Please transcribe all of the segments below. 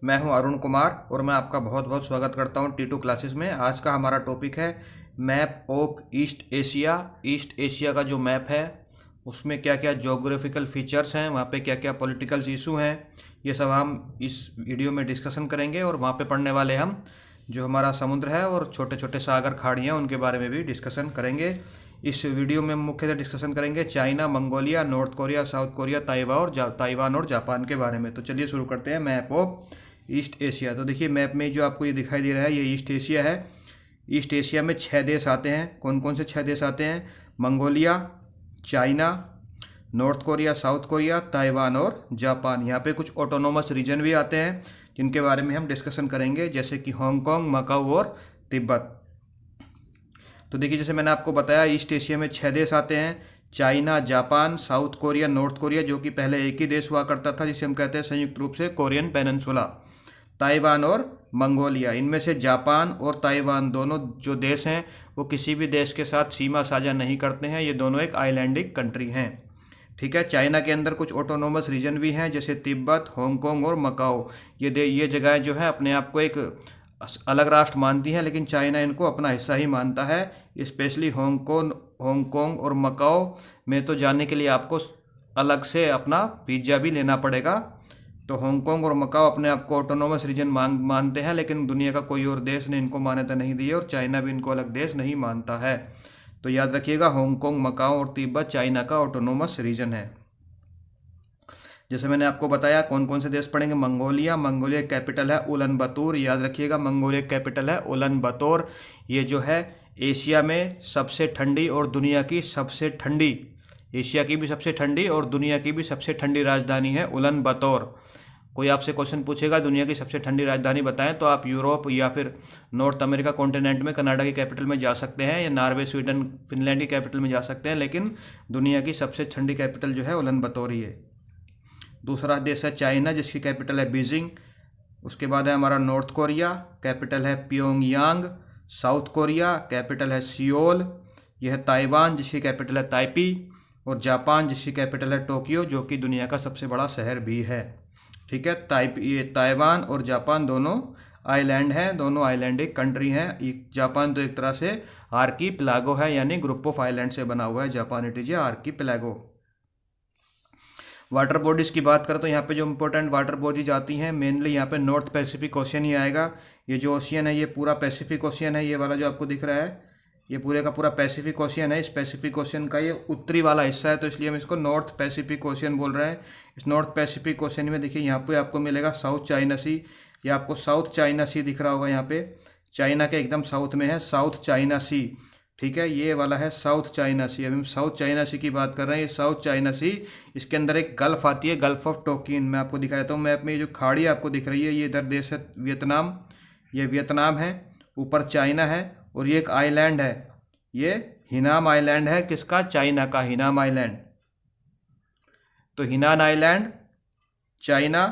मैं हूं अरुण कुमार और मैं आपका बहुत बहुत स्वागत करता हूं T2 क्लासेस में। आज का हमारा टॉपिक है map of east Asia. East Asia का जो मैप है उसमें क्या क्या जोग्राफिकल फीचर्स हैं, वहाँ पे क्या क्या पॉलिटिकल इशू हैं, ये सब हम इस वीडियो में डिस्कशन करेंगे। और वहाँ पे पढ़ने वाले हम जो हमारा समुद्र है और छोटे छोटे सागर खाड़ियाँ उनके बारे में भी डिस्कशन करेंगे। इस वीडियो में हम मुख्यतः डिस्कशन करेंगे China, Mongolia, north Korea, south Korea, Taiwan और जापान के बारे में। तो चलिए शुरू करते हैं मैप ऑफ ईस्ट एशिया। तो देखिए मैप में जो आपको ये दिखाई दे रहा है ये ईस्ट एशिया है। ईस्ट एशिया में 6 देश आते हैं। कौन कौन से 6 देश आते हैं? Mongolia, China, north Korea, south Korea, Taiwan और जापान। यहाँ पे कुछ ऑटोनोमस रीजन भी आते हैं जिनके बारे में हम डिस्कशन करेंगे, जैसे कि हांगकांग, मकाऊ और तिब्बत। तो देखिए जैसे मैंने आपको बताया ईस्ट एशिया में 6 देश आते हैं, China, Japan, south Korea, north Korea जो कि पहले एक ही देश हुआ करता था जिसे हम कहते हैं संयुक्त रूप से कोरियन पेनिनसुला, ताइवान और मंगोलिया। इनमें से जापान और ताइवान दोनों जो देश हैं वो किसी भी देश के साथ सीमा साझा नहीं करते हैं। ये दोनों एक आइलैंडिक कंट्री हैं। ठीक है। चाइना के अंदर कुछ ऑटोनोमस रीजन भी हैं जैसे तिब्बत, हांगकांग और मकाओ। ये जगह जो है अपने आप को एक अलग राष्ट्र मानती हैं, लेकिन चाइना इनको अपना हिस्सा ही मानता है। स्पेशली हांगकांग और मकाओ में तो जाने के लिए आपको अलग से अपना वीज़ा भी लेना पड़ेगा। तो हांगकांग और मकाओ अपने आप को ऑटोनोमस रीजन मानते हैं, लेकिन दुनिया का कोई और देश ने इनको मान्यता नहीं दी है और चाइना भी इनको अलग देश नहीं मानता है। तो याद रखिएगा हांगकांग, मकाओ और तिब्बत चाइना का ऑटोनोमस रीजन है। जैसे मैंने आपको बताया कौन कौन से देश पढ़ेंगे। मंगोलिया कैपिटल है उलन बतूर। याद रखिएगा मंगोलिया कैपिटल है उलन बतौर। ये जो है एशिया में सबसे ठंडी और दुनिया की सबसे ठंडी, एशिया की भी सबसे ठंडी और दुनिया की भी सबसे ठंडी राजधानी है उलन बतौर। कोई आपसे क्वेश्चन पूछेगा दुनिया की सबसे ठंडी राजधानी बताएं, तो आप यूरोप या फिर नॉर्थ अमेरिका कॉन्टिनेंट में कनाडा की कैपिटल में जा सकते हैं, या नॉर्वे, स्वीडन, फिनलैंड की कैपिटल में जा सकते हैं, लेकिन दुनिया की सबसे ठंडी कैपिटल जो है उलन बतौर ही है। दूसरा देश है चाइना जिसकी कैपिटल है बीजिंग। उसके बाद है हमारा नॉर्थ कोरिया, कैपिटल है प्योंगयांग। साउथ कोरिया कैपिटल है सियोल। यह है ताइवान जिसकी कैपिटल है ताइपी। और जापान जिसकी कैपिटल है टोक्यो, जो कि दुनिया का सबसे बड़ा शहर भी है। ठीक है। ये ताइवान और जापान दोनों आइलैंड हैं, दोनों आइलैंडिक कंट्री हैं। जापान तो एक तरह से आर्कीपेलागो है, यानी ग्रुप ऑफ आइलैंड से बना हुआ है Japan. It is a archipelago. Water bodies की बात करें तो यहाँ पे जो इंपॉर्टेंट वाटर बॉडीज आती हैं मेनली यहाँ पे नॉर्थ पैसिफिक ओशियन ही आएगा। ये जो ओशियन है ये पूरा पैसिफिक ओशियन है। ये वाला जो आपको दिख रहा है ये पूरे का पूरा पैसिफिक ओशियन है। इस पैसिफिक ओशियन का ये उत्तरी वाला हिस्सा है, तो इसलिए हम इसको नॉर्थ पैसिफिक ओशियन बोल रहे हैं। इस नॉर्थ पैसिफिक ओशियन में देखिए यहाँ पे आपको मिलेगा साउथ चाइना सी। ये आपको साउथ चाइना सी दिख रहा होगा। यहाँ पे चाइना के एकदम साउथ में है साउथ चाइना सी। ठीक है। ये वाला है साउथ चाइना सी। अभी हम साउथ चाइना सी की बात कर रहे हैं। ये साउथ चाइना सी, इसके अंदर एक गल्फ आती है, गल्फ ऑफ टोकिन। मैं आपको दिखा देता हूँ मैप में। ये जो खाड़ी आपको दिख रही है ये इधर देश है वियतनाम। ये वियतनाम है, ऊपर चाइना है और ये एक आइलैंड है, ये हिनाम आइलैंड है। किसका? चाइना का हिनाम आइलैंड। तो हिनान आइलैंड, चाइना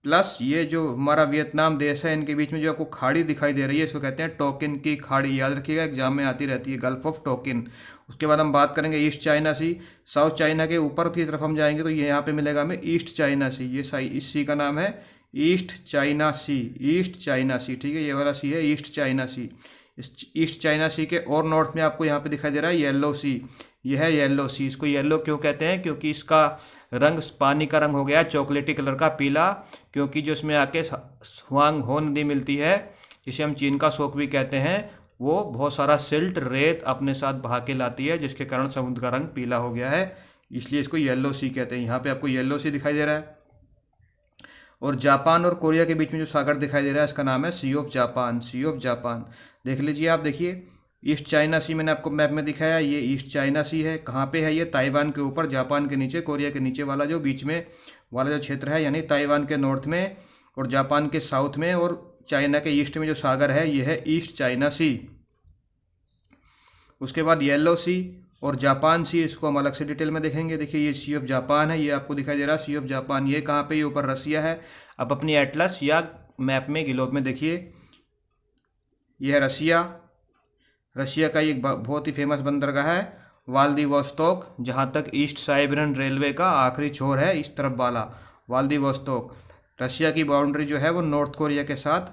प्लस ये जो हमारा वियतनाम देश है, इनके बीच में जो आपको खाड़ी दिखाई दे रही है इसको कहते हैं टोकिन की खाड़ी। याद रखिएगा एग्जाम में आती रहती है, गल्फ ऑफ टोकिन। उसके बाद हम बात करेंगे ईस्ट चाइना सी। साउथ चाइना के ऊपर की तरफ हम जाएंगे तो ये यहाँ पे मिलेगा हमें ईस्ट चाइना सी। ये इस सी का नाम है ईस्ट चाइना सी। ईस्ट चाइना सी, ठीक है। ये वाला सी है ईस्ट चाइना सी। इस ईस्ट चाइना सी के और नॉर्थ में आपको यहाँ पे दिखाई दे रहा है येलो सी। यह है येलो सी। इसको येलो क्यों कहते हैं? क्योंकि इसका रंग पानी का रंग हो गया चॉकलेटी कलर का, पीला। क्योंकि जो इसमें आके हुआंग हो नदी मिलती है, जिसे हम चीन का शोक भी कहते हैं, वो बहुत सारा सिल्ट, रेत अपने साथ बहा के लाती है, जिसके कारण समुद्र का रंग पीला हो गया है, इसलिए इसको येलो सी कहते हैं। यहाँ पे आपको येलो सी दिखाई दे रहा है। और जापान और कोरिया के बीच में जो सागर दिखाई दे रहा है इसका नाम है sea of Japan. Sea of Japan देख लीजिए आप। देखिए ईस्ट चाइना सी मैंने आपको मैप में दिखाया, ये ईस्ट चाइना सी है। कहाँ पे है ये? ताइवान के ऊपर, जापान के नीचे, कोरिया के नीचे वाला जो बीच में वाला जो क्षेत्र है, यानी ताइवान के नॉर्थ में और जापान के साउथ में और चाइना के ईस्ट में जो सागर है ये है ईस्ट चाइना सी। उसके बाद येलो सी और जापान सी, इसको हम अलग से डिटेल में देखेंगे। देखिए ये सी ऑफ जापान है, ये आपको दिखाई दे रहा है सी ऑफ जापान। ये कहाँ पे? ये ऊपर रसिया है। अब अपनी एटलस या मैप में ग्लोब में देखिए, यह है रसिया। रशिया का एक बहुत ही फेमस बंदरगाह है व्लादिवोस्तोक, जहाँ तक ईस्ट साइबेरियन रेलवे का आखिरी छोर है इस तरफ वाला व्लादिवोस्तोक। रशिया की बाउंड्री जो है वो नॉर्थ कोरिया के साथ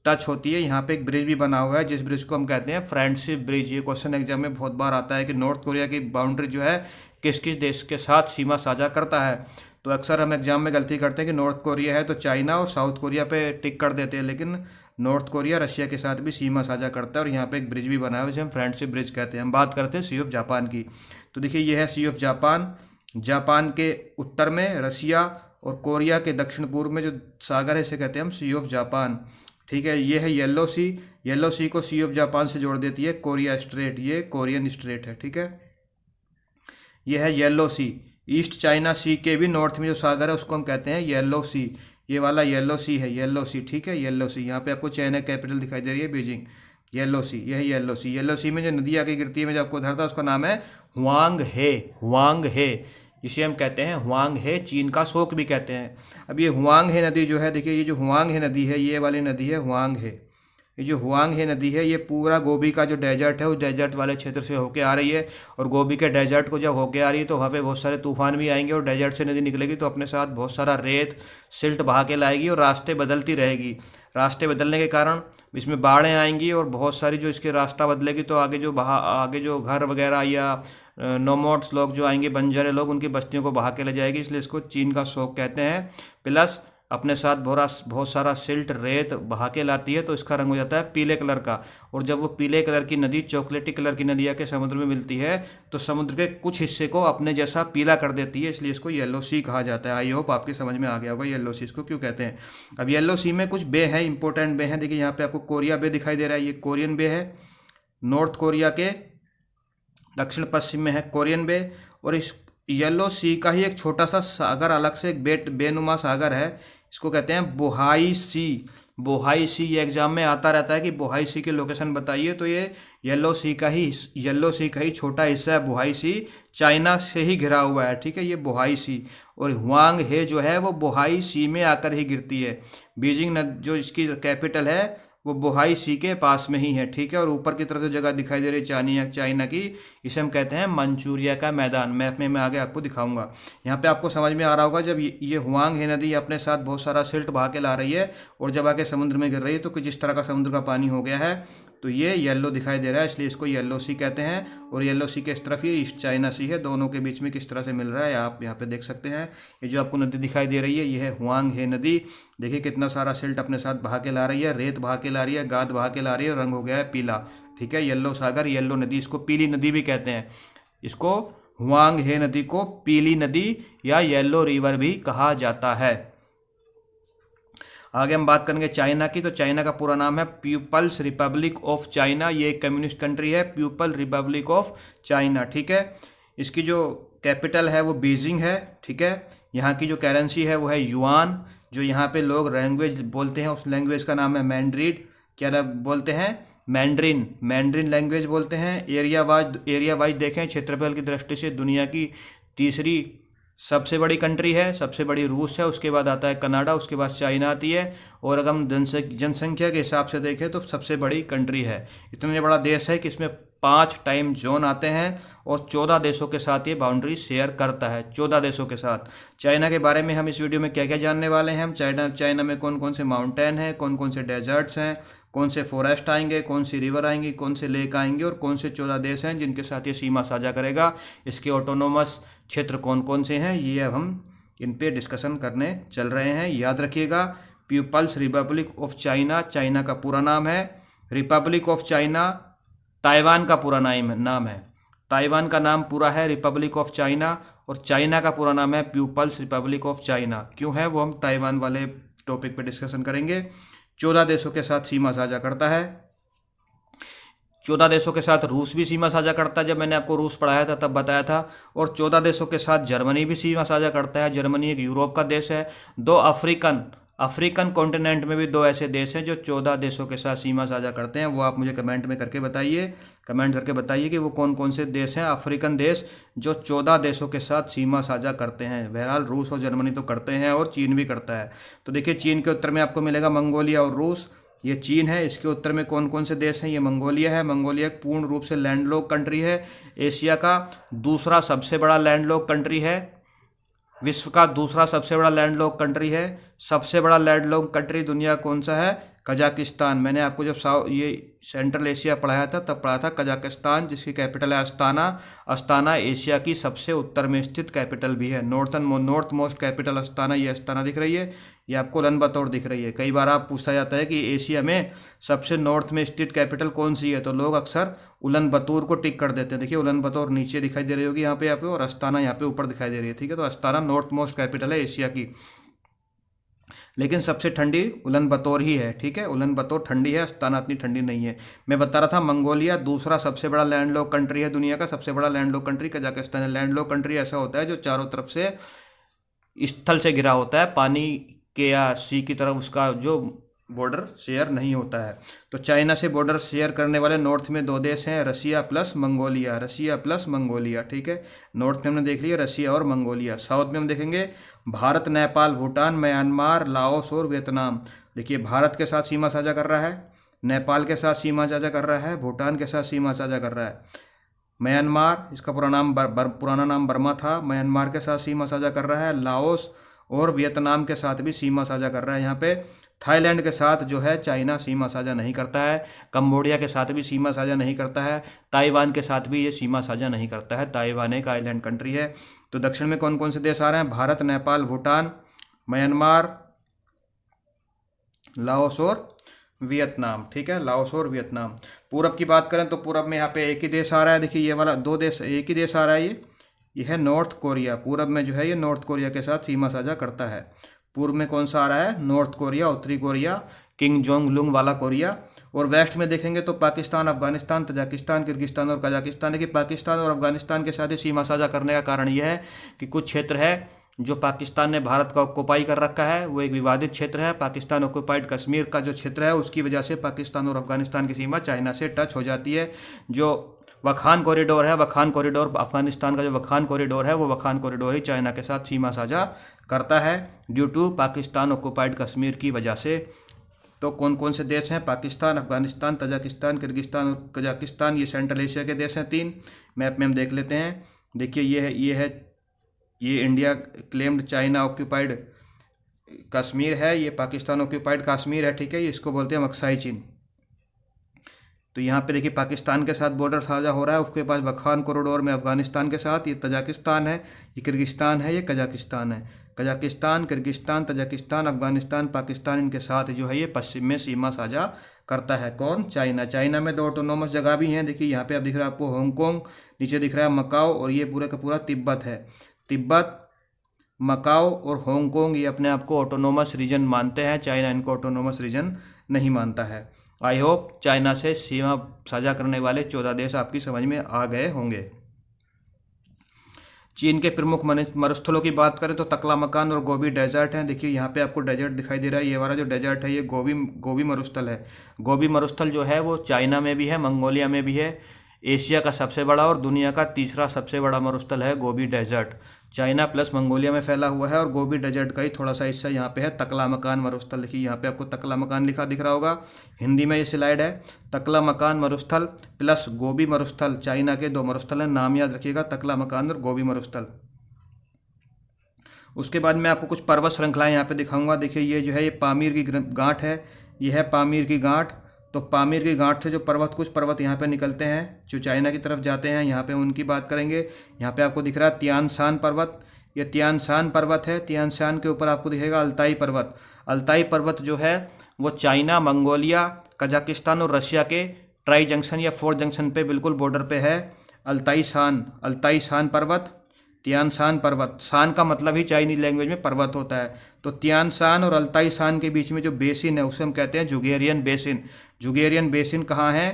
टच होती है। यहाँ पे एक ब्रिज भी बना हुआ है जिस ब्रिज को हम कहते हैं फ्रेंडशिप ब्रिज। ये क्वेश्चन एग्जाम में बहुत बार आता है कि नॉर्थ कोरिया की बाउंड्री जो है किस किस देश के साथ सीमा साझा करता है। तो अक्सर हम एग्जाम में गलती करते हैं कि नॉर्थ कोरिया है तो चाइना और साउथ कोरिया पे टिक कर देते हैं, लेकिन नॉर्थ कोरिया रशिया के साथ भी सीमा साझा करता है और यहाँ पे एक ब्रिज भी बना है जिसे हम फ्रेंडशिप ब्रिज कहते हैं। हम बात करते हैं सी ऑफ जापान की। तो देखिए ये है सी ऑफ जापान। जापान के उत्तर में रशिया और कोरिया के दक्षिण पूर्व में जो सागर है इसे कहते हैं हम सी ऑफ जापान। ठीक है, ये है येलो सी। येलो सी को सी ऑफ जापान से जोड़ देती है कोरिया स्ट्रेट, ये कोरियन स्ट्रेट है। ठीक है, ये है येलो सी। ईस्ट चाइना सी के भी नॉर्थ में जो सागर है उसको हम कहते हैं येलो सी। ये वाला येलो सी है, येलो सी। ठीक है, येलो सी। यहाँ पे आपको चाइना कैपिटल दिखाई दे रही है बीजिंग। येलो सी, यह है येलो सी। येलो सी में जो नदी आगे गिरती है मैं जो आपको धरता उसका नाम है हुआंग हे। हुआंग हे, इसे हम कहते हैं हुआंग हे, चीन का शोक भी कहते हैं। अब ये हुआंग हे नदी जो है, देखिए ये जो हुआंग हे नदी है, ये वाली नदी है हुआंग हे। ये जो हुआंग हे नदी है ये पूरा गोबी का जो डेजर्ट है उस डेजर्ट वाले क्षेत्र से होके आ रही है। और गोबी के डेजर्ट को जब होके आ रही है तो वहाँ पे बहुत सारे तूफान भी आएंगे और डेजर्ट से नदी निकलेगी तो अपने साथ बहुत सारा रेत सिल्ट बहा के लाएगी और रास्ते बदलती रहेगी। रास्ते बदलने के कारण इसमें बाढ़ें आएंगी और बहुत सारी जो इसके रास्ता बदलेगी तो आगे जो घर वगैरह या नोमोड्स लोग जो आएंगे, बंजरे लोग, उनकी बस्तियों को बहा के ले जाएगी। इसलिए इसको चीन का शौक कहते हैं। प्लस अपने साथ बहुत सारा सिल्ट रेत बहा के लाती है तो इसका रंग हो जाता है पीले कलर का। और जब वो पीले कलर की नदी चॉकलेटी कलर की नदी आके समुद्र में मिलती है तो समुद्र के कुछ हिस्से को अपने जैसा पीला कर देती है, इसलिए इसको येलो सी कहा जाता है। आई होप आपकी समझ में आ गया होगा येलो सी इसको क्यों कहते हैं। अब येलो सी में कुछ बे हैं, इंपॉर्टेंट बे हैं। देखिए यहाँ पे आपको कोरिया बे दिखाई दे रहा है, ये कोरियन बे है। नॉर्थ कोरिया के दक्षिण पश्चिम में है कोरियन बे। और इस येलो सी का ही एक छोटा सा सागर अलग से एक बेनुमा सागर है, इसको कहते हैं बोहाई सी। बोहाई सी, ये एग्जाम में आता रहता है कि बोहाई सी की लोकेशन बताइए, तो ये येलो सी का ही छोटा हिस्सा है बोहाई सी, चाइना से ही घिरा हुआ है। ठीक है, ये बोहाई सी। और हुआंग हे जो है वो बोहाई सी में आकर ही गिरती है। बीजिंग जो इसकी कैपिटल है वो बोहाई सी के पास में ही है। ठीक है, और ऊपर की तरफ जो जगह दिखाई दे रही है चाइना की, इसे हम कहते हैं मंचूरिया का मैदान। मैप में मैं आगे आपको दिखाऊंगा। यहाँ पे आपको समझ में आ रहा होगा जब ये हुआंग हे नदी अपने साथ बहुत सारा सिल्ट बहा के ला रही है और जब आके समुद्र में गिर रही है तो जिस तरह का समुद्र का पानी हो गया है तो ये येलो दिखाई दे रहा है, इसलिए इसको येलो सी कहते हैं। और येलो सी के इस तरफ ये ईस्ट चाइना सी है, दोनों के बीच में किस तरह से मिल रहा है आप यहाँ पे देख सकते हैं। ये जो आपको नदी दिखाई दे रही है ये है हुआंग हे नदी। देखिए कितना सारा सिल्ट अपने साथ बहा के ला रही है, रेत बहा के ला रही है, गाद बहा के ला रही है, रंग हो गया है पीला। ठीक है, येलो सागर, येलो नदी, इसको पीली नदी भी कहते हैं। इसको हुआंग हे नदी को पीली नदी या येलो रिवर भी कहा जाता है। आगे हम बात करेंगे चाइना की। तो चाइना का पूरा नाम है पीपल्स रिपब्लिक ऑफ चाइना। ये एक कम्युनिस्ट कंट्री है, पीपल रिपब्लिक ऑफ चाइना। ठीक है, इसकी जो कैपिटल है वो बीजिंग है। ठीक है, यहाँ की जो करेंसी है वो है युआन। जो यहाँ पे लोग लैंग्वेज बोलते हैं उस लैंग्वेज का नाम है मैंड्रीन। क्या बोलते हैं? मैंड्रीन लैंग्वेज बोलते हैं। एरिया वाइज देखें क्षेत्रफल की दृष्टि से दुनिया की तीसरी सबसे बड़ी कंट्री है। सबसे बड़ी रूस है, उसके बाद आता है कनाडा, उसके बाद चाइना आती है। और अगर हम जनसंख्या के हिसाब से देखें तो सबसे बड़ी कंट्री है। इतना बड़ा देश है कि इसमें 5 टाइम जोन आते हैं और 14 देशों के साथ ये बाउंड्री शेयर करता है, 14 देशों के साथ। चाइना के बारे में हम इस वीडियो में क्या क्या जानने वाले हैं। हम चाइना में कौन कौन से माउंटेन हैं, कौन कौन से डेजर्ट्स हैं, कौन से फॉरेस्ट आएंगे, कौन सी रिवर आएंगी, कौन से लेक आएंगे और कौन से 14 देश हैं जिनके साथ ये सीमा साझा करेगा। इसके ऑटोनोमस क्षेत्र कौन कौन से हैं, ये अब हम इन पे डिस्कशन करने चल रहे हैं। याद रखिएगा, people's republic of China, China का पूरा नाम है। रिपब्लिक ऑफ चाइना ताइवान का पूरा नाम है। ताइवान का नाम पूरा है रिपब्लिक ऑफ चाइना और चाइना का पूरा नाम है पीपल्स रिपब्लिक ऑफ चाइना। क्यों है वो हम ताइवान वाले टॉपिक पे डिस्कशन करेंगे। 14 देशों के साथ सीमा साझा करता है। 14 देशों के साथ रूस भी सीमा साझा करता है, जब मैंने आपको रूस पढ़ाया था तब बताया था। और 14 देशों के साथ जर्मनी भी सीमा साझा करता है। जर्मनी एक यूरोप का देश है। 2 अफ्रीकन कॉन्टिनेंट में भी 2 ऐसे देश हैं जो 14 देशों के साथ सीमा साझा करते हैं। वो आप मुझे कमेंट करके बताइए कि वो कौन कौन से देश हैं, अफ्रीकन देश जो 14 देशों के साथ सीमा साझा करते हैं। बहरहाल रूस और जर्मनी तो करते हैं और चीन भी करता है। तो देखिए, चीन के उत्तर में आपको मिलेगा मंगोलिया और रूस, ये चीन है। इसके उत्तर में कौन कौन से देश हैं, ये मंगोलिया है। मंगोलिया एक पूर्ण रूप से लैंडलॉक कंट्री है, एशिया का दूसरा सबसे बड़ा लैंडलॉक कंट्री है। विश्व का दूसरा सबसे बड़ा लैंडलॉक कंट्री है। सबसे बड़ा लैंडलॉक कंट्री दुनिया कौन सा है? कजाकिस्तान। मैंने आपको जब ये सेंट्रल एशिया पढ़ाया था तब पढ़ा था कजाकिस्तान, जिसकी कैपिटल है अस्ताना। अस्ताना एशिया की सबसे उत्तर में स्थित कैपिटल भी है। नॉर्थ मोस्ट कैपिटल अस्ताना, ये अस्ताना दिख रही है, ये आपको उलन बतौर दिख रही है। कई बार आप पूछा जाता है कि एशिया में सबसे नॉर्थ में स्थित कैपिटल कौन सी है, तो लोग अक्सर उलन बतौर को टिक कर देते हैं। देखिए उलन बतौर नीचे दिखाई दे रही होगी यहाँ पे, और अस्ताना यहाँ पे ऊपर दिखाई दे रही है। ठीक है, तो अस्ताना नॉर्थ मोस्ट कैपिटल है एशिया की, लेकिन सबसे ठंडी उलन बतौर ही है। ठीक है, उलन बतौर ठंडी है, अस्ताना इतनी ठंडी नहीं है। मैं बता रहा था मंगोलिया दूसरा सबसे बड़ा लैंडलॉक कंट्री है दुनिया का। सबसे बड़ा लैंडलॉक कंट्री कजाकिस्तान है। लैंडलॉक कंट्री ऐसा होता है जो चारों तरफ से स्थल से घिरा होता है, पानी के या सी की तरफ उसका जो बॉर्डर शेयर नहीं होता है। तो चाइना से बॉर्डर शेयर करने वाले नॉर्थ में दो देश हैं, रसिया प्लस मंगोलिया। रसिया प्लस मंगोलिया। ठीक है, नॉर्थ में हमने देख लिया रसिया और मंगोलिया। साउथ में हम देखेंगे भारत, नेपाल, भूटान, म्यांमार, लाओस और वियतनाम। देखिए भारत के साथ सीमा साझा कर रहा है, नेपाल के साथ सीमा साझा कर रहा है, भूटान के साथ सीमा साझा कर रहा है। म्यांमार, इसका पुराना नाम बर्मा था, म्यांमार के साथ सीमा साझा कर रहा है। लाओस और वियतनाम के साथ भी सीमा साझा कर रहा है। यहाँ पे थाईलैंड के साथ जो है चाइना सीमा साझा नहीं करता है। कंबोडिया के साथ भी सीमा साझा नहीं करता है। ताइवान के साथ भी ये सीमा साझा नहीं करता है। ताइवान एक आइलैंड कंट्री है। तो दक्षिण में कौन कौन से देश आ रहे हैं? भारत, नेपाल, भूटान, म्यांमार, लाओस और वियतनाम। ठीक है, लाओस और वियतनाम। पूरब की बात करें तो पूरब में यहाँ पे एक ही देश आ रहा है। देखिए ये वाला दो देश, एक ही देश आ रहा है, ये है नॉर्थ कोरिया। पूरब में जो है ये नॉर्थ कोरिया के साथ सीमा साझा करता है। पूर्व में कौन सा आ रहा है? नॉर्थ कोरिया, उत्तरी कोरिया, किंग जोंग लुंग वाला कोरिया। और वेस्ट में देखेंगे तो पाकिस्तान, अफगानिस्तान, तजाकिस्तान, किर्गिस्तान और कजाकिस्तान है। कि पाकिस्तान और अफगानिस्तान के साथ ही सीमा साझा करने का कारण यह है कि कुछ क्षेत्र है जो पाकिस्तान ने भारत का ऑक्युपाई कर रखा है, वो एक विवादित क्षेत्र है। पाकिस्तान ऑक्युपाइड कश्मीर का जो क्षेत्र है उसकी वजह से पाकिस्तान और अफगानिस्तान की सीमा चाइना से टच हो जाती है। जो वखान कॉरिडोर है, वखान कॉरिडोर, अफगानिस्तान का जो वखान कॉरिडोर है, वो वखान कॉरिडोर ही चाइना के साथ सीमा साझा करता है due to Pakistan occupied Kashmir की वजह से। तो कौन कौन से देश हैं? पाकिस्तान, अफगानिस्तान, तजाकिस्तान, किर्गिस्तान और कजाकिस्तान। ये सेंट्रल एशिया के देश हैं तीन। मैप में हम देख लेते हैं। देखिए ये India claimed China occupied Kashmir है, ये पाकिस्तान ऑक्युपाइड कश्मीर है। ठीक है, ये इसको बोलते हैं मक्साई चीन। तो यहाँ पे देखिए पाकिस्तान के साथ बॉर्डर साझा हो रहा है, उसके पास वखान कॉरिडोर में अफगानिस्तान के साथ। ये तजाकिस्तान है, ये किर्गिस्तान है, ये कजाकिस्तान है। Kazakhstan, Kyrgyzstan, Tajikistan, Afghanistan, Pakistan, इनके साथ जो है ये पश्चिम में सीमा साझा करता है। कौन? चाइना। चाइना में दो ऑटोनोमस जगह भी हैं। देखिए यहाँ पे अब दिख रहा है आपको हांगकांग, नीचे दिख रहा है मकाओ, और ये पूरा का पूरा तिब्बत है। तिब्बत, मकाओ और हांगकांग ये अपने आप को ऑटोनोमस रीजन मानते हैं। चाइना इनको ऑटोनोमस रीजन नहीं मानता है। आई होप चाइना से सीमा साझा करने वाले 14 देश आपकी समझ में आ गए होंगे। चीन के प्रमुख मरुस्थलों की बात करें तो तकलामकान और गोबी डेजर्ट हैं। देखिए यहाँ पे आपको डेजर्ट दिखाई दे रहा है, ये वाला जो डेजर्ट है ये गोबी मरुस्थल है। गोबी मरुस्थल जो है वो चाइना में भी है, मंगोलिया में भी है। एशिया का सबसे बड़ा और दुनिया का तीसरा सबसे बड़ा मरुस्थल है Gobi desert. China plus Mongolia में फैला हुआ है, और गोबी डेजर्ट का ही थोड़ा सा हिस्सा यहाँ पे है तकलामकान मरुस्थल। देखिए यहाँ पे आपको तकलामकान लिखा दिख रहा होगा, हिंदी में ये स्लाइड है। तकलामकान मरुस्थल प्लस गोबी मरुस्थल, चाइना के दो मरुस्थल हैं, नाम याद रखिएगा, तकलामकान और गोबी मरुस्थल। उसके बाद मैं आपको कुछ पर्वत श्रृंखलाएं यहाँ पे दिखाऊंगा। देखिए ये जो है ये पामीर की गांठ है, ये है पामीर की गांठ। तो पामीर की गांठ से जो कुछ पर्वत यहाँ पे निकलते हैं जो चाइना की तरफ जाते हैं, यहाँ पे उनकी बात करेंगे। यहाँ पे आपको दिख रहा है तियानशान पर्वत, ये तियानशान पर्वत है। तियानशान के ऊपर आपको दिखेगा अल्ताई पर्वत। अल्ताई पर्वत जो है वो चाइना, मंगोलिया, कजाकिस्तान और रशिया के ट्राई जंक्शन या 4 जंक्शन पे बिल्कुल बॉर्डर पे है। अल्ताई शान पर्वत, तियानशान पर्वत। शान का मतलब ही चाइनीज लैंग्वेज में पर्वत होता है। तो तियानशान और अल्ताई शान के बीच में जो बेसिन है उसे हम कहते हैं जुगेरियन बेसिन। जुगेरियन बेसिन कहाँ है?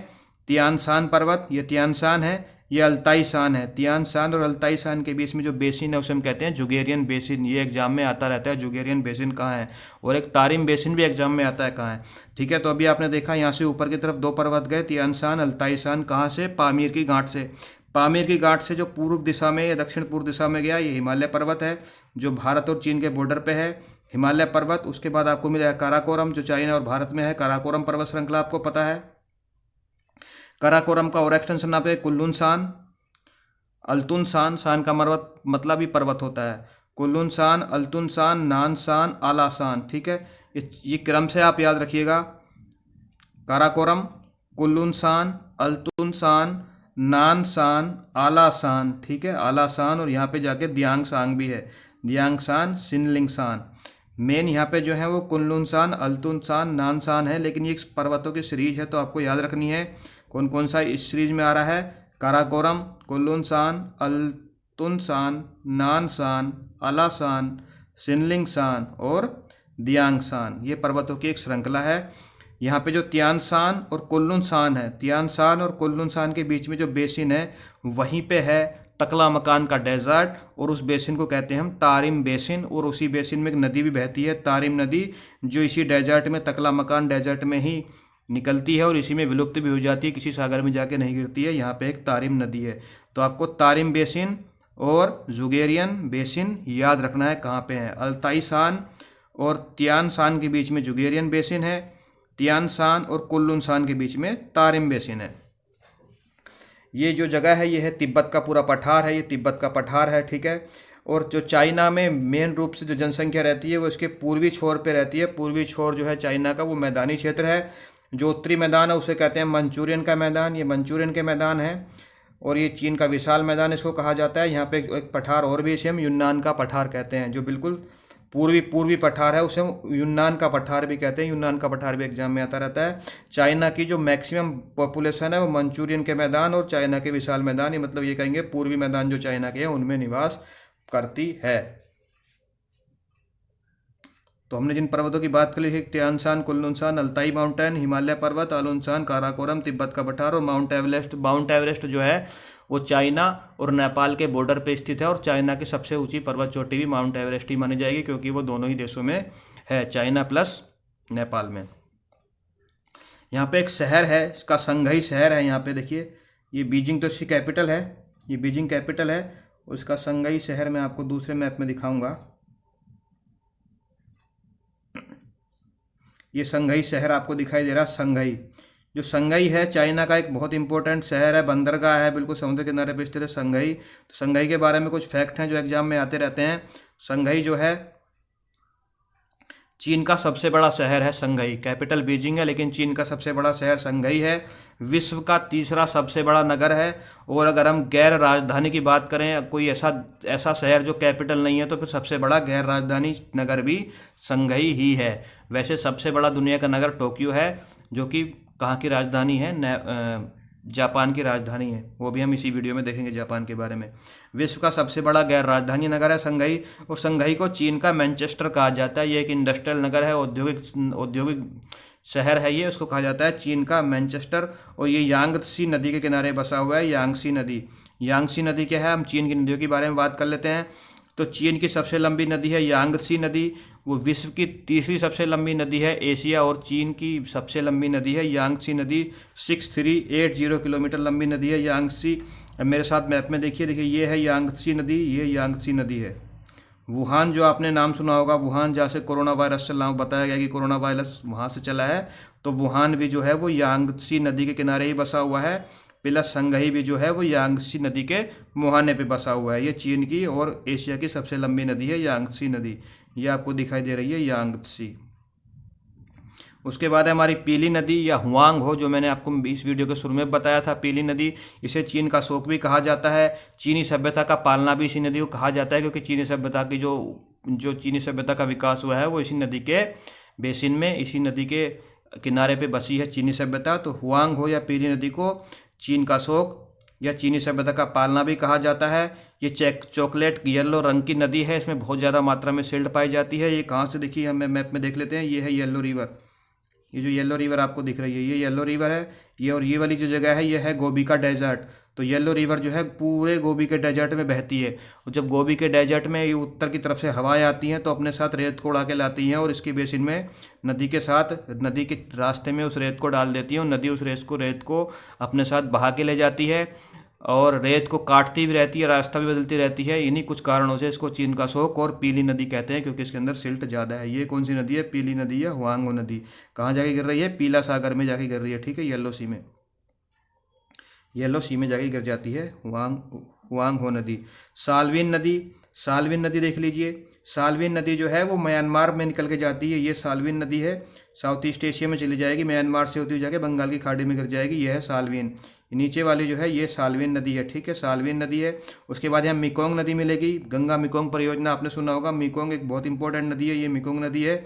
तियानशान पर्वत, ये तियानशान है, ये अल्ताई शान है। तियानशान और अल्ताई शान के बीच में जो बेसिन है उसे हम कहते हैं जुगेरियन बेसिन। ये एग्जाम में आता रहता है, जुगेरियन बेसिन कहाँ है। और एक तारिम बेसिन भी एग्जाम में आता है, कहाँ है। ठीक है, तो अभी आपने देखा यहाँ से ऊपर की तरफ 2 पर्वत गए, तियानशान, अल्ताई शान। कहाँ से? पामीर की गांठ से। पामीर की गांठ से जो पूर्व दिशा में या दक्षिण पूर्व दिशा में गया, ये हिमालय पर्वत है जो भारत और चीन के बॉर्डर पे है। हिमालय पर्वत, उसके बाद आपको मिलेगा काराकोरम जो चाइना और भारत में है। काराकोरम पर्वत श्रृंखला आपको पता है। काराकोरम का और एक्सटेंशन नाम है कुल्लुन शान, अल्तुन शान। शान का मतलब ही पर्वत होता है। कुल्लुन-शान, अल्तुन-शान, नान-शान, आला-शान। ठीक है, ये क्रम से आप याद रखिएगा। काराकोरम, कुल्लुन-शान, अल्तुन-शान, नान-शान, आला-शान। ठीक है, आला-शान, और यहाँ पे जाके दियांग-शांग भी है, दियांग-शान, शिनलिंग-शान। मेन यहाँ पे जो है वो कुल्लुन-शान, अल्तुन-शान, नान-शान है, लेकिन ये पर्वतों की सीरीज है तो आपको याद रखनी है कौन कौन सा इस सीरीज में आ रहा है। काराकोरम, कुल्लुन-शान, अल्तुन-शान, नान-शान, आला-शान, शिनलिंग-शान और दियांग-शान, ये पर्वतों की एक श्रृंखला है। यहाँ पे जो तियान-शान और कुल्लुन-शान है, तियान-शान और कुल्लुन-शान के बीच में जो बेसिन है वहीं पे है तकला-मकान का डेजर्ट, और उस बेसिन को कहते हैं हम तारिम बेसिन। और उसी बेसिन में एक नदी भी बहती है, तारिम नदी, जो इसी डेजर्ट में, तकला-मकान डेजर्ट में ही निकलती है और इसी में विलुप्त भी हो जाती है, किसी सागर में जाके नहीं गिरती है। यहाँ पे एक तारिम नदी है, तो आपको तारिम बेसिन और जुगेरियन बेसिन याद रखना है कहाँ पे है। अल्ताई शान और तियान शान के बीच में जुगेरियन बेसिन है, तियान शान और कुल्लुन शान के बीच में तारिम बेसिन है। ये जो जगह है ये है तिब्बत का पूरा पठार है, ये तिब्बत का पठार है। ठीक है, और जो चाइना में मेन रूप से जो जनसंख्या रहती है वो इसके पूर्वी छोर पे रहती है। पूर्वी छोर जो है चाइना का वो मैदानी क्षेत्र है। जो उत्तरी मैदान है उसे कहते हैं मंचूरियन का मैदान, ये मंचूरियन के मैदान है। और ये चीन का विशाल मैदान इसको कहा जाता है। यहाँ पे एक पठार और भी, इसे हम यून्नान का पठार कहते हैं, जो बिल्कुल पूर्वी पठार है उसे हम यून्नान का पठार भी कहते हैं। यून्नान का पठार भी एग्जाम में आता रहता है। चाइना की जो मैक्सिमम पॉपुलेशन है वो मंचूरियन के मैदान और चाइना के विशाल मैदान, ये मतलब ये कहेंगे पूर्वी मैदान जो चाइना के हैं उनमें निवास करती है। तो हमने जिन पर्वतों की बात करी है, तियानशान, कुल्लुनशान, अल्ताई माउंटेन, हिमालय पर्वत, आलुनशान, काराकोरम, तिब्बत का पठार और माउंट एवरेस्ट। माउंट एवरेस्ट जो है वो चाइना और नेपाल के बॉर्डर पे स्थित है, और चाइना की सबसे ऊंची पर्वत चोटी भी माउंट एवरेस्ट ही मानी जाएगी, क्योंकि वो दोनों ही देशों में है, चाइना प्लस नेपाल में। यहाँ पे एक शहर है, इसका संघई शहर है। यहाँ पे देखिए, ये बीजिंग तो इसकी कैपिटल है, ये बीजिंग कैपिटल है। उसका संघई शहर मैं आपको दूसरे मैप में दिखाऊंगा। ये संघई शहर आपको दिखाई दे रहा है, संघई। जो संघई है चाइना का एक बहुत इंपॉर्टेंट शहर है, बंदरगाह है, बिल्कुल समुद्र किनारे पर स्थित है संघई। तो संघई के बारे में कुछ फैक्ट हैं जो एग्जाम में आते रहते हैं। संघई जो है चीन का सबसे बड़ा शहर है। संघई कैपिटल बीजिंग है, लेकिन चीन का सबसे बड़ा शहर संघई है। विश्व का तीसरा सबसे बड़ा नगर है। और अगर हम गैर राजधानी की बात करें, कोई ऐसा शहर जो कैपिटल नहीं है, तो फिर सबसे बड़ा गैर राजधानी नगर भी संघई ही है। वैसे सबसे बड़ा दुनिया का नगर टोक्यो है, जो कि कहाँ की राजधानी है, जापान की राजधानी है। वो भी हम इसी वीडियो में देखेंगे जापान के बारे में। विश्व का सबसे बड़ा गैर राजधानी नगर है संघई, और संघई को चीन का मैनचेस्टर कहा जाता है। ये एक इंडस्ट्रियल नगर है, औद्योगिक शहर है ये, उसको कहा जाता है चीन का मैनचेस्टर। और ये यांगत्सी नदी के किनारे बसा हुआ है, यांगसी नदी। यांगसी नदी क्या है, हम चीन की नदियों के बारे में बात कर लेते हैं। तो चीन की सबसे लंबी नदी है यांगत्सी नदी, वो विश्व की तीसरी सबसे लंबी नदी है एशिया, और चीन की सबसे लंबी नदी है यांगत्सी नदी। 6380 किलोमीटर लंबी नदी है यांगत्सी। अब मेरे साथ मैप में देखिए, ये है यांगत्सी नदी, ये यांगत्सी नदी है। वुहान जो आपने नाम सुना होगा, वुहान जहाँ से कोरोना वायरस चला, बताया गया कि कोरोना वायरस वहाँ से चला है, तो वुहान भी जो है वो यांगत्सी नदी के किनारे ही बसा हुआ है। प्लस संघई भी जो है वो यांगत्सी नदी के मुहाने पे बसा हुआ है। ये चीन की और एशिया की सबसे लंबी नदी है यांगत्सी नदी, ये आपको दिखाई दे रही है यांगत्सी। उसके बाद है हमारी पीली नदी या हुआंग हो, जो मैंने आपको इस वीडियो के शुरू में बताया था। पीली नदी, इसे चीन का शोक भी कहा जाता है। चीनी सभ्यता का पालना भी इसी नदी को कहा जाता है, क्योंकि चीनी सभ्यता की जो चीनी सभ्यता का विकास हुआ है वो इसी नदी के बेसिन में, इसी नदी के किनारे पे बसी है चीनी सभ्यता। तो हुआंग हो या पीली नदी को चीन का शोक या चीनी सभ्यता का पालना भी कहा जाता है। ये चॉकलेट येलो रंग की नदी है, इसमें बहुत ज़्यादा मात्रा में सिल्ट पाई जाती है। ये कहाँ से देखिए, हम मैप में देख लेते हैं। ये है येलो रिवर, ये जो येलो रिवर आपको दिख रही है ये येलो रिवर है ये। और ये वाली जो जगह है ये है गोबी का डेजर्ट। तो येलो रिवर जो है पूरे गोबी के डेजर्ट में बहती है, और जब गोबी के डेजर्ट में ये उत्तर की तरफ से हवाएं आती हैं तो अपने साथ रेत को उड़ा के लाती हैं, और इसके बेसिन में नदी के साथ, नदी के रास्ते में उस रेत को डाल देती है, और नदी उस रेत को अपने साथ बहा के ले जाती है, और रेत को काटती भी रहती है, रास्ता भी बदलती रहती है। इन्हीं कुछ कारणों से इसको चीन का शोक और पीली नदी कहते हैं, क्योंकि इसके अंदर सिल्ट ज़्यादा है। ये कौन सी नदी है, पीली नदी है, हुआंगो नदी। कहाँ जाके गिर रही है, पीला सागर में जाके गिर रही है। ठीक है, येलो सी में, येलो सी में जाके गिर जाती है हुआंगहो नदी। साल्विन नदी, साल्विन नदी देख लीजिए, साल्विन नदी जो है वो म्यांमार में निकल के जाती है, ये साल्विन नदी है, साउथ ईस्ट एशिया में चली जाएगी, म्यांमार से होती हुई जाके बंगाल की खाड़ी में गिर जाएगी, ये है साल्विन। नीचे वाली जो है ये साल्विन नदी है, ठीक है, साल्विन नदी है। उसके बाद यहाँ मिकोंग नदी मिलेगी, गंगा मिकोंग परियोजना आपने सुना होगा, मिकोंग एक बहुत इंपॉर्टेंट नदी है, ये मिकोंग नदी है,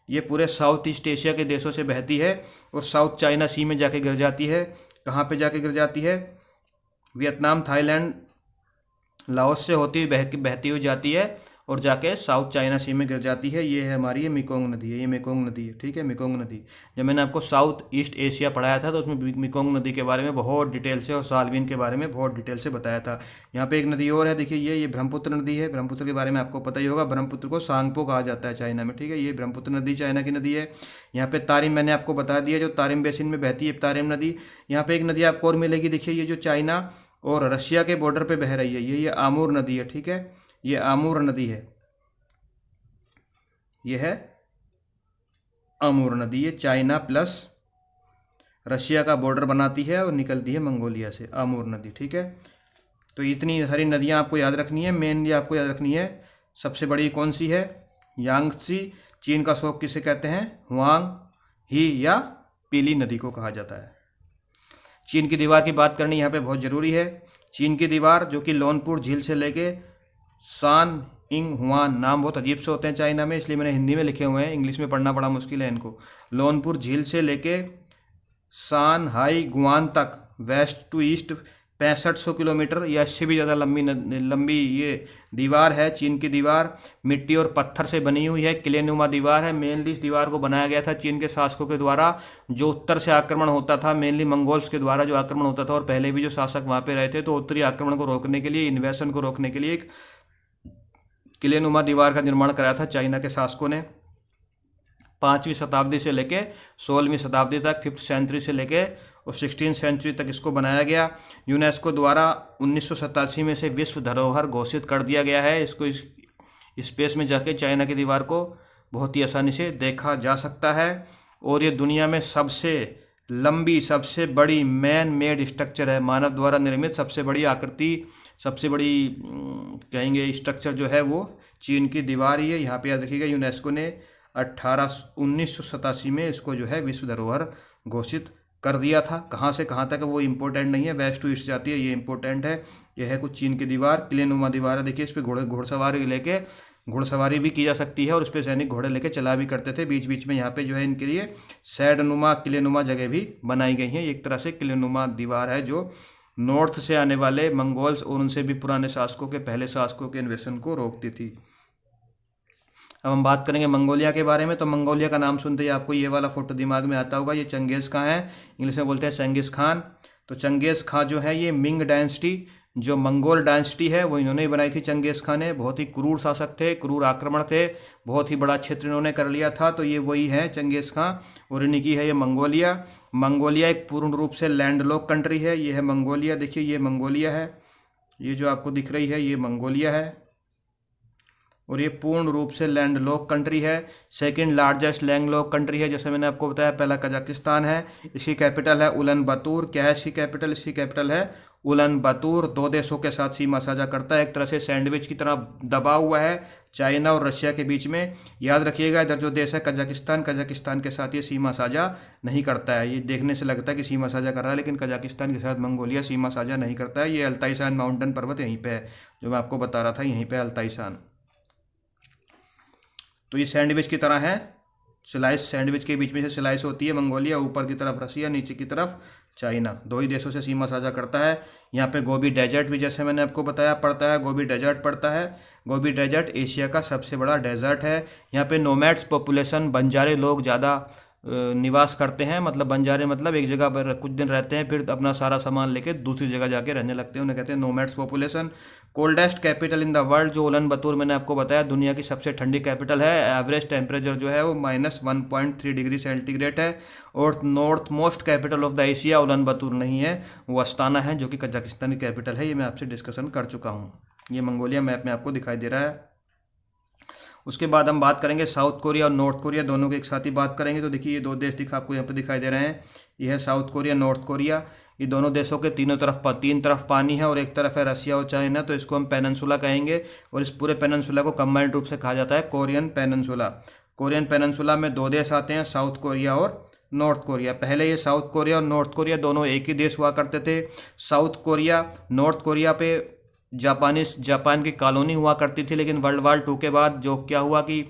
ये पूरे साउथ ईस्ट एशिया के देशों से बहती है और साउथ चाइना सी में जाके गिर जाती है। कहाँ पे जाके गिर जाती है? वियतनाम, थाईलैंड, लाओस से होती हुई बहती हुई जाती है और जाके साउथ चाइना सी में गिर जाती है। ये है हमारी, ये मेकोंग नदी है, ये मेकोंग नदी है, ठीक है, मेकोंग नदी। जब मैंने आपको साउथ ईस्ट एशिया पढ़ाया था तो उसमें मेकोंग नदी के बारे में बहुत डिटेल से और साल्विन के बारे में बहुत डिटेल से बताया था। यहाँ पे एक नदी और है, देखिए ये ब्रह्मपुत्र नदी है। ब्रह्मपुत्र के बारे में आपको पता ही होगा, ब्रह्मपुत्र को सांगपो कहा जाता है चाइना में, ठीक है, ये ब्रह्मपुत्र नदी चाइना की नदी है। यहाँ पे तारिम मैंने आपको बता दिया, जो तारिम बेसिन में बहती है तारिम नदी। यहाँ पे एक नदी आपको और मिलेगी, देखिए ये जो चाइना और रशिया के बॉर्डर पे बह रही है, ये आमूर नदी है, ठीक है, ये आमूर नदी है, ये है आमूर नदी, ये चाइना प्लस रशिया का बॉर्डर बनाती है और निकलती है मंगोलिया से, आमूर नदी, ठीक है। तो इतनी सारी नदियां आपको याद रखनी है। मेनली आपको याद रखनी है सबसे बड़ी कौन सी है? यांगत्सी। चीन का शोक किसे कहते हैं? हुआंग ही या पीली नदी को कहा जाता है। चीन की दीवार की बात करनी यहाँ पे बहुत ज़रूरी है। चीन की दीवार जो कि लोनपुर झील से लेके सान इंग हुआन, नाम बहुत अजीब से होते हैं चाइना में, इसलिए मैंने हिंदी में लिखे हुए हैं, इंग्लिश में पढ़ना बड़ा मुश्किल है इनको। लोनपुर झील से लेके सान हाई गुआन तक वेस्ट टू ईस्ट 6500 किलोमीटर या इससे भी ज़्यादा लंबी ये दीवार है। चीन की दीवार मिट्टी और पत्थर से बनी हुई है, किलेनुमा दीवार है। मेनली इस दीवार को बनाया गया था चीन के शासकों के द्वारा, जो उत्तर से आक्रमण होता था, मेनली मंगोल्स के द्वारा जो आक्रमण होता था, और पहले भी जो शासक वहाँ पे रहे थे, तो उत्तरी आक्रमण को रोकने के लिए, इन्वेशन को रोकने के लिए एक किलेनुमा दीवार का निर्माण कराया था चाइना के शासकों ने। 5वीं शताब्दी से लेके 16वीं शताब्दी तक, 5th सेंचुरी से लेके और 16th सेंचुरी तक इसको बनाया गया। यूनेस्को द्वारा 1987 में से विश्व धरोहर घोषित कर दिया गया है। इसको इस स्पेस में जाके चाइना की दीवार को बहुत ही आसानी से देखा जा सकता है और ये दुनिया में सबसे लंबी, सबसे बड़ी मैन मेड स्ट्रक्चर है, मानव द्वारा निर्मित सबसे बड़ी आकृति, सबसे बड़ी कहेंगे स्ट्रक्चर जो है वो चीन की दीवार ही है। यहाँ पे याद रखिएगा, यूनेस्को ने 1987 में इसको जो है विश्व धरोहर घोषित कर दिया था। कहाँ से कहाँ तक वो इम्पोर्टेंट नहीं है, वेस्ट टू ईस्ट जाती है, ये इम्पोर्टेंट है। यह है कुछ चीन की दीवार, किलेनुमा दीवार है। देखिए इस पर घोड़सवारी लेके घुड़सवारी भी की जा सकती है और उस पर सैनिक घोड़े लेके चला भी करते थे। बीच बीच में यहाँ पे जो है इनके लिए सैडनुमा, किलेनुमा जगह भी बनाई गई हैं। एक तरह से किलेनुमा दीवार है जो नॉर्थ से आने वाले मंगोल्स और उनसे भी पुराने शासकों के, पहले शासकों के इन्वेशन को रोकती थी। अब हम बात करेंगे मंगोलिया के बारे में। तो मंगोलिया का नाम सुनते ही आपको ये वाला फोटो दिमाग में आता होगा, ये चंगेज़ खां है, इंग्लिश में बोलते हैं चंगेज़ खान। तो चंगेज़ खां जो है ये मिंग डायनेस्टी, जो मंगोल डायनेस्टी है वो इन्होंने ही बनाई थी। चंगेज़ खां ने बहुत ही क्रूर शासक थे, क्रूर आक्रमण थे, बहुत ही बड़ा क्षेत्र इन्होंने कर लिया था। तो ये वही है चंगेज़ खां और इन्हीं की है ये मंगोलिया। मंगोलिया एक पूर्ण रूप से लैंडलॉक कंट्री है। ये है मंगोलिया, देखिए ये मंगोलिया है, ये जो आपको दिख रही है ये मंगोलिया है और ये पूर्ण रूप से लैंडलॉक कंट्री है। सेकंड लार्जेस्ट लैंडलॉक कंट्री है, जैसे मैंने आपको बताया। पहला कजाकिस्तान है, इसकी कैपिटल है उलन बतूर। क्या है इसकी कैपिटल? इसकी कैपिटल है उलन बतूर। 2 देशों के साथ सीमा साझा करता है, एक तरह से सैंडविच की तरह दबा हुआ है चाइना और रशिया के बीच में। याद रखिएगा इधर जो देश है कजाकिस्तान, कजाकिस्तान के साथ ये सीमा साझा नहीं करता है। ये देखने से लगता है कि सीमा साझा कर रहा है, लेकिन कजाकिस्तान के साथ मंगोलिया सीमा साझा नहीं करता है। ये अल्ताईशान माउंटेन पर्वत यहीं पे है, जो मैं आपको बता रहा था, यहीं पे अल्ताईशान। तो ये सैंडविच की तरह है, स्लाइस, सैंडविच के बीच में से स्लाइस होती है मंगोलिया, ऊपर की तरफ रसिया, नीचे की तरफ चाइना। 2 ही देशों से सीमा साझा करता है। यहाँ पे गोबी डेजर्ट भी, जैसे मैंने आपको बताया, पड़ता है, गोबी डेजर्ट पड़ता है। गोबी डेजर्ट एशिया का सबसे बड़ा डेजर्ट है। यहाँ पे नोमैड्स पॉपुलेशन, बंजारे लोग ज़्यादा निवास करते हैं। मतलब बंजारे मतलब एक जगह पर कुछ दिन रहते हैं, फिर अपना सारा सामान लेके दूसरी जगह जाके रहने लगते हैं, उन्हें कहते हैं nomads population. Coldest capital in the world, जो उलन बतूर मैंने आपको बताया, दुनिया की सबसे ठंडी कैपिटल है। एवरेज टेम्परेचर जो है वो -1.3 डिग्री सेंटीग्रेड है। और north most capital of the Asia Ulan Bator नहीं है, वो अस्ताना है, जो कि कजाकिस्तान की कैपिटल है। ये मैं आपसे डिस्कशन कर चुका हूँ। ये मंगोलिया मैप में आपको दिखाई दे रहा है। उसके बाद हम बात करेंगे साउथ कोरिया और नॉर्थ कोरिया दोनों के एक साथ ही बात करेंगे। तो देखिए ये दो देश आपको यहाँ पे दिखाई दे रहे हैं, ये है साउथ कोरिया, नॉर्थ कोरिया। ये दोनों देशों के तीन तरफ पानी है और एक तरफ है रसिया और चाइना, तो इसको हम पेनिनसुला कहेंगे। और इस पूरे पेनिनसुला को कंबाइंड रूप से कहा जाता है कोरियन पेनिनसुला। कोरियन पेनिनसुला में दो देश आते हैं, साउथ कोरिया और नॉर्थ कोरिया। पहले ये साउथ कोरिया और नॉर्थ कोरिया दोनों एक ही देश हुआ करते थे। साउथ कोरिया नॉर्थ कोरिया पे जापान की कॉलोनी हुआ करती थी, लेकिन वर्ल्ड वार 2 के बाद जो क्या हुआ कि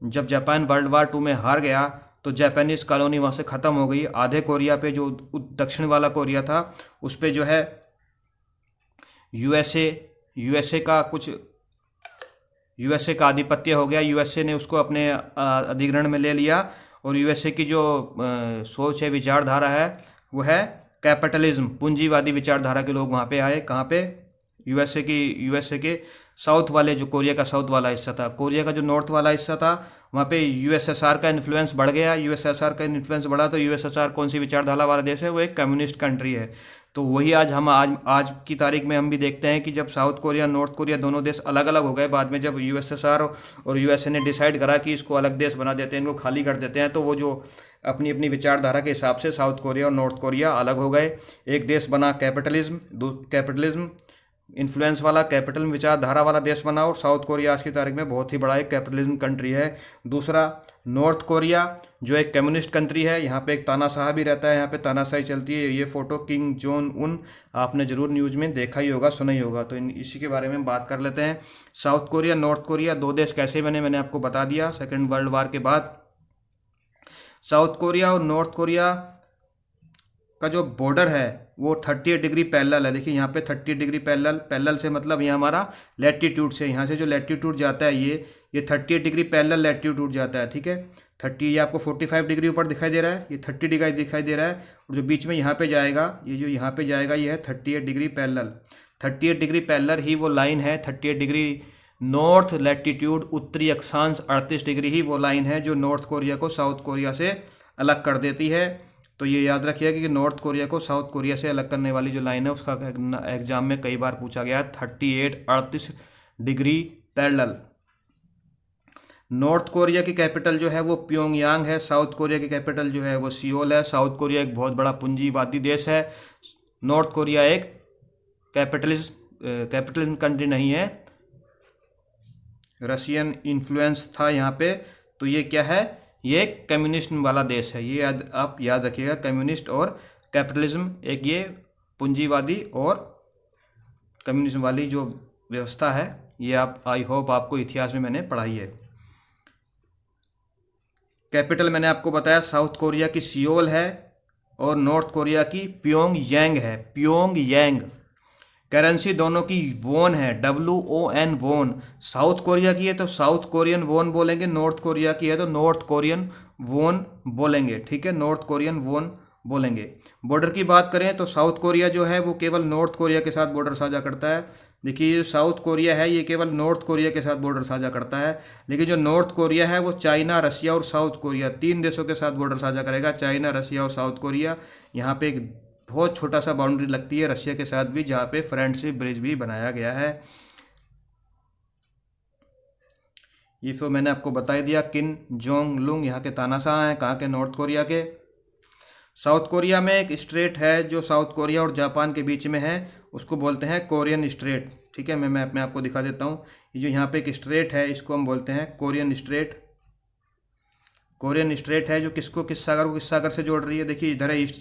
जब जापान वर्ल्ड वार 2 में हार गया तो जापानीज कॉलोनी वहाँ से ख़त्म हो गई। आधे कोरिया पे जो दक्षिण वाला कोरिया था उस पे जो है यूएसए का आधिपत्य हो गया। यूएसए ने उसको अपने अधिग्रहण में ले लिया और यूएसए की जो सोच है, विचारधारा है, वो है कैपिटलिज्म, पूंजीवादी विचारधारा के लोग वहाँ पे आए। कहाँ पे? यूएसए के साउथ वाले, जो कोरिया का साउथ वाला हिस्सा था। कोरिया का जो नॉर्थ वाला हिस्सा था वहाँ पे यूएसएसआर का इन्फ्लुएंस बढ़ गया। यूएसएसआर का इन्फ्लुएंस बढ़ा तो यूएसएसआर कौन सी विचारधारा वाला देश है? वो एक कम्युनिस्ट कंट्री है। तो वही आज की तारीख में हम भी देखते हैं कि जब साउथ कोरिया नॉर्थ कोरिया दोनों देश अलग अलग हो गए, बाद में जब यूएसएसआर और यूएसए ने डिसाइड करा कि इसको अलग देश बना देते हैं, इनको खाली कर देते हैं, तो वो जो अपनी अपनी विचारधारा के हिसाब से साउथ कोरिया और नॉर्थ कोरिया अलग हो गए। एक देश बना कैपिटलिज्म इन्फ्लुएंस वाला, कैपिटल विचारधारा वाला देश बना, और साउथ कोरिया आज की तारीख में बहुत ही बड़ा एक कैपिटलिज्म कंट्री है। दूसरा नॉर्थ कोरिया जो एक कम्युनिस्ट कंट्री है, यहाँ पे एक तानाशाह भी रहता है, यहाँ पे तानाशाही चलती है। ये फोटो किंग जोंग उन आपने जरूर न्यूज़ में देखा ही होगा, सुना ही होगा, तो इसी के बारे में बात कर लेते हैं। साउथ कोरिया नॉर्थ कोरिया दो देश कैसे बने मैंने आपको बता दिया। सेकेंड वर्ल्ड वार के बाद साउथ कोरिया और नॉर्थ कोरिया का जो बॉर्डर है वो 38 डिग्री पैरेलल है। देखिए यहाँ पे 30 डिग्री पैरेलल से मतलब ये हमारा लैटिट्यूड से, यहाँ से जो लैटिट्यूड जाता है ये 38 डिग्री पैरेलल लैटिट्यूड जाता है, ठीक है। 30 ये आपको 45 डिग्री ऊपर दिखाई दे रहा है, ये 30 डिग्री दिखाई दे रहा है, और जो बीच में यहाँ पे जाएगा, ये जो यहाँ पे जाएगा ये है 38 डिग्री पैरेलल। 38 डिग्री पैरेलल ही वो लाइन है, 38 डिग्री नॉर्थ लैटिट्यूड उत्तरी अक्षांश 38 डिग्री ही वो लाइन है जो नॉर्थ कोरिया को साउथ कोरिया से अलग कर देती है। तो ये याद रखिएगा कि नॉर्थ कोरिया को साउथ कोरिया से अलग करने वाली जो लाइन है उसका एग्जाम में कई बार पूछा गया है, 38 डिग्री पैरेलल। नॉर्थ कोरिया की कैपिटल जो है वो प्योंगयांग है, साउथ कोरिया की कैपिटल जो है वो सियोल है। साउथ कोरिया एक बहुत बड़ा पूंजीवादी देश है, नॉर्थ कोरिया एक कैपिटलिज्म कंट्री नहीं है, रशियन इन्फ्लुएंस था यहाँ पे। तो ये क्या है? ये कम्युनिस्ट वाला देश है, ये आप याद रखिएगा, कम्युनिस्ट और कैपिटलिज्म, एक ये पूंजीवादी और कम्युनिज्म वाली जो व्यवस्था है, ये आप आई होप आपको इतिहास में मैंने पढ़ाई है। कैपिटल मैंने आपको बताया साउथ कोरिया की सियोल है और नॉर्थ कोरिया की प्योंगयांग है, प्योंगयांग। करेंसी दोनों की वोन है, WON वोन। साउथ कोरिया की है तो साउथ कोरियन वोन बोलेंगे, नॉर्थ कोरिया की है तो नॉर्थ कोरियन वोन बोलेंगे, ठीक है, नॉर्थ कोरियन वोन बोलेंगे। बॉर्डर की बात करें तो साउथ कोरिया जो है वो केवल नॉर्थ कोरिया के साथ बॉर्डर साझा करता है। देखिए साउथ कोरिया है ये केवल नॉर्थ कोरिया के साथ बॉर्डर साझा करता है, लेकिन जो नॉर्थ कोरिया है वो चाइना, रशिया और साउथ कोरिया तीन देशों के साथ बॉर्डर साझा करेगा, चाइना, रशिया और साउथ कोरिया। यहाँ पे एक बहुत छोटा सा बाउंड्री लगती है रशिया के साथ भी, जहाँ पे फ्रेंडशिप ब्रिज भी बनाया गया है। ये तो मैंने आपको बता ही दिया। किम जोंग लुंग यहाँ के तानाशाह हैं, कहाँ के? नॉर्थ कोरिया के। साउथ कोरिया में एक स्ट्रेट है जो साउथ कोरिया और जापान के बीच में है, उसको बोलते हैं कोरियन स्ट्रेट, ठीक है। मैं मैप में आपको दिखा देता हूँ। ये जो यहाँ पे एक स्ट्रेट है इसको हम बोलते हैं कोरियन स्ट्रेट। कोरियन स्ट्रेट है जो किसको, किस सागर को किस सागर से जोड़ रही है? देखिए इधर है ईस्ट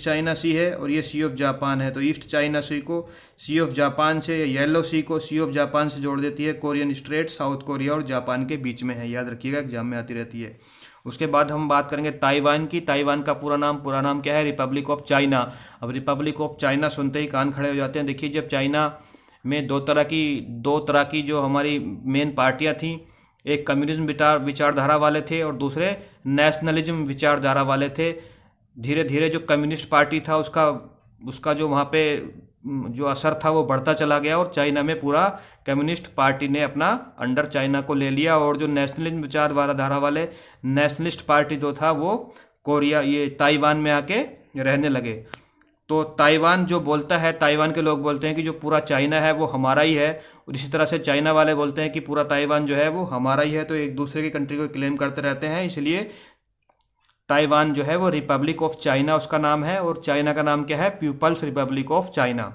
चाइना सी है और ये सी ऑफ जापान है, तो ईस्ट चाइना सी को सी ऑफ जापान से, येलो सी को सी ऑफ जापान से जोड़ देती है। कोरियन स्ट्रेट साउथ कोरिया और जापान के बीच में है, याद रखिएगा, एग्जाम में आती रहती है। उसके बाद हम बात करेंगे ताइवान की। ताइवान का पूरा नाम क्या है? Republic of China. अब रिपब्लिक ऑफ चाइना सुनते ही कान खड़े हो जाते हैं। देखिए जब चाइना में दो तरह की जो हमारी मेन पार्टियां थीं, एक कम्युनिज्म विचारधारा वाले थे और दूसरे नेशनलिज्म विचारधारा वाले थे। धीरे धीरे जो कम्युनिस्ट पार्टी था उसका जो वहाँ पे जो असर था वो बढ़ता चला गया और चाइना में पूरा कम्युनिस्ट पार्टी ने अपना अंडर चाइना को ले लिया, और जो नेशनलिज्म विचारधारा वाले नेशनलिस्ट पार्टी जो था वो कोरिया, ये ताइवान में आके रहने लगे। तो ताइवान जो बोलता है, ताइवान के लोग बोलते हैं कि जो पूरा चाइना है वो हमारा ही है, और इसी तरह से चाइना वाले बोलते हैं कि पूरा ताइवान जो है वो हमारा ही है। तो एक दूसरे की कंट्री को क्लेम करते रहते हैं, इसलिए ताइवान जो है वो रिपब्लिक ऑफ चाइना उसका नाम है, और चाइना का नाम क्या है, people's republic of China.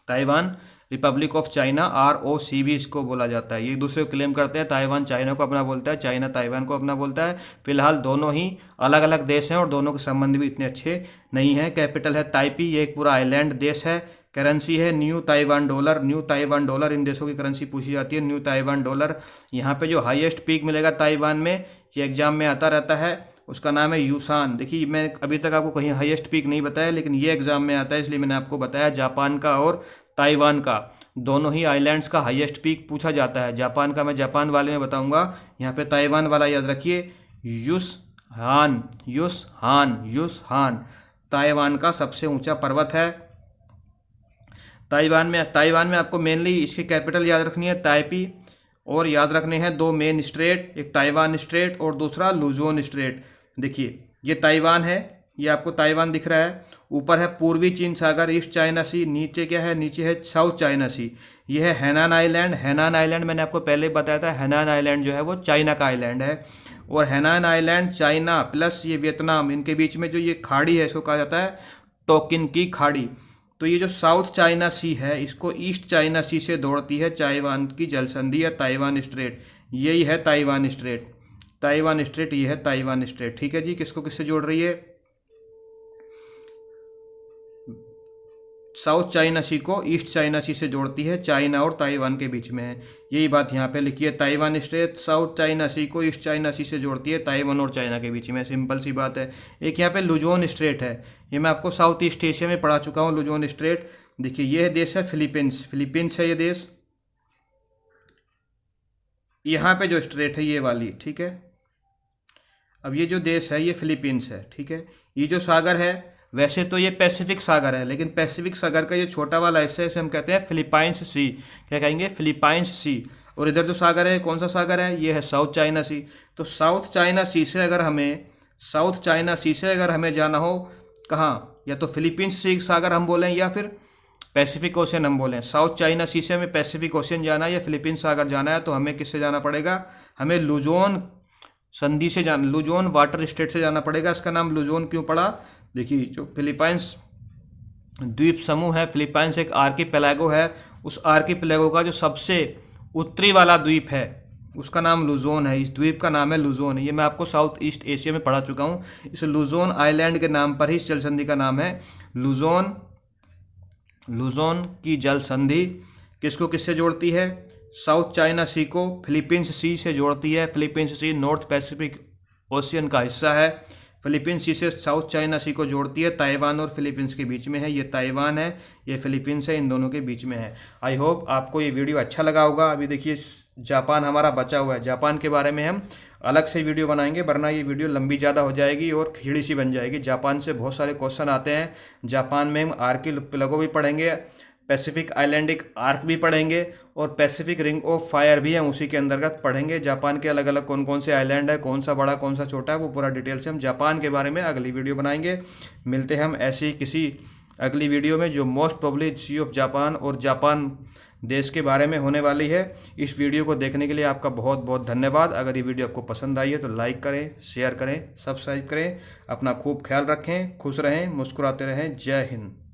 Taiwan republic of China, ROC भी इसको बोला जाता है। ये एक दूसरे को क्लेम करते हैं, ताइवान चाइना को अपना बोलता है, चाइना ताइवान को अपना बोलता है। फिलहाल दोनों ही अलग अलग देश हैं और दोनों के संबंध भी इतने अच्छे नहीं हैं। कैपिटल है ताइपी, ये एक पूरा आइलैंड देश है। करेंसी है new Taiwan dollar. New Taiwan dollar, इन देशों की करेंसी पूछी जाती है, न्यू ताइवान डॉलर। यहाँ पे जो हाईएस्ट पीक मिलेगा ताइवान में, ये एग्जाम में आता रहता है, उसका नाम है यूसान। देखिए मैं अभी तक आपको कहीं हाईएस्ट पीक नहीं बताया, लेकिन ये एग्जाम में आता है, इसलिए मैंने आपको बताया। जापान का और ताइवान का, दोनों ही आइलैंड्स का हाईएस्ट पीक पूछा जाता है। जापान का मैं जापान वाले में बताऊंगा, यहाँ पे ताइवान वाला याद रखिए, युसहान, युसहान, युसहान ताइवान का सबसे ऊंचा पर्वत है। ताइवान में आपको मेनली इसकी कैपिटल याद रखनी है ताइपी, और याद रखने हैं दो मेन स्ट्रेट, एक ताइवान स्ट्रेट और दूसरा लुजोन स्ट्रेट। देखिए ये ताइवान है, ये आपको ताइवान दिख रहा है, ऊपर है पूर्वी चीन सागर, ईस्ट चाइना सी, नीचे क्या है, नीचे है साउथ चाइना सी। ये है हैनान आइलैंड। हैनान आइलैंड मैंने आपको पहले बताया था, हैनान आइलैंड जो है वो चाइना का आइलैंड है, और हैनान आइलैंड चाइना प्लस ये वियतनाम, इनके बीच में जो ये खाड़ी है इसको कहा जाता है टोकिन की खाड़ी। तो ये जो साउथ चाइना सी है, इसको ईस्ट चाइना सी से जोड़ती है ताइवान की जलसंधि या ताइवान स्ट्रेट। यही है ताइवान स्ट्रेट, ताइवान स्ट्रेट, ये है ताइवान स्ट्रेट। ठीक है जी, किसको किससे जोड़ रही है, साउथ चाइना सी को ईस्ट चाइना सी से जोड़ती है, चाइना और ताइवान के बीच में है। यही बात यहाँ पे लिखी है, ताइवान स्ट्रेट साउथ चाइना सी को ईस्ट चाइना सी से जोड़ती है, ताइवान और चाइना के बीच में। सिंपल सी बात है। एक यहाँ पे लुजोन स्ट्रेट है, ये मैं आपको साउथ ईस्ट एशिया में पढ़ा चुका हूँ। लुजोन स्ट्रेट, देखिए ये देश है फिलीपींस, फिलीपींस है ये देश। यहाँ पे जो स्ट्रेट है ये वाली, ठीक है। अब ये जो देश है ये फिलीपींस है, ठीक है। ये जो सागर है, वैसे तो ये पैसिफिक सागर है, लेकिन पैसिफिक सागर का ये छोटा वाला हिस्सा है, इसे हम कहते हैं फिलीपाइंस सी। क्या कहेंगे, फिलीपाइंस सी। और इधर जो सागर है, कौन सा सागर है, ये है साउथ चाइना सी। तो साउथ चाइना सी से अगर हमें, साउथ चाइना सी से अगर हमें जाना हो कहाँ, या तो फिलीपींस सी सागर हम बोलें या फिर पैसिफिक ओशन हम बोलें। साउथ चाइना सी से हमें पैसिफिक ओशन जाना है या फिलीपींस सागर जाना है, तो हमें किससे जाना पड़ेगा, हमें लुजोन संधि से जाना, लुजोन वाटर स्टेट से जाना पड़ेगा। इसका नाम लुजोन क्यों पड़ा, देखिए जो फिलीपाइंस द्वीप समूह है, फिलीपाइंस एक आर्कीपेलागो है, उस आर्कीपेलागो का जो सबसे उत्तरी वाला द्वीप है उसका नाम लुजोन है। इस द्वीप का नाम है लुजोन। ये मैं आपको साउथ ईस्ट एशिया में पढ़ा चुका हूँ। इस लुजोन आइलैंड के नाम पर ही इस जल संधि का नाम है लुजोन। लुजोन की जल संधि किसको किससे जोड़ती है, साउथ चाइना सी को फिलीपींस सी से जोड़ती है। फिलीपींस सी नॉर्थ पैसिफिक ओशियन का हिस्सा है। फिलीपींस सी से साउथ चाइना सी को जोड़ती है, ताइवान और फिलीपींस के बीच में है। ये ताइवान है, ये फिलीपींस है, इन दोनों के बीच में है। आई होप आपको ये वीडियो अच्छा लगा होगा। अभी देखिए जापान हमारा बचा हुआ है, जापान के बारे में हम अलग से वीडियो बनाएंगे, वरना ये वीडियो लंबी ज़्यादा हो जाएगी और खिचड़ी सी बन जाएगी। जापान से बहुत सारे क्वेश्चन आते हैं। जापान में हम आर्कीपेलागो भी पढ़ेंगे, पैसिफिक आइलैंडिक आर्क भी पढ़ेंगे, और पैसिफिक रिंग ऑफ फायर भी हम उसी के अंतर्गत पढ़ेंगे। जापान के अलग अलग कौन कौन से आइलैंड है, कौन सा बड़ा कौन सा छोटा है, वो पूरा डिटेल से हम जापान के बारे में अगली वीडियो बनाएंगे। मिलते हैं हम ऐसे ही किसी अगली वीडियो में जो most probably sea of Japan और जापान देश के बारे में होने वाली है। इस वीडियो को देखने के लिए आपका बहुत बहुत धन्यवाद। अगर ये वीडियो आपको पसंद आई है तो लाइक करें, शेयर करें, सब्सक्राइब करें। अपना खूब ख्याल रखें, खुश रहें, मुस्कुराते रहें। जय हिंद।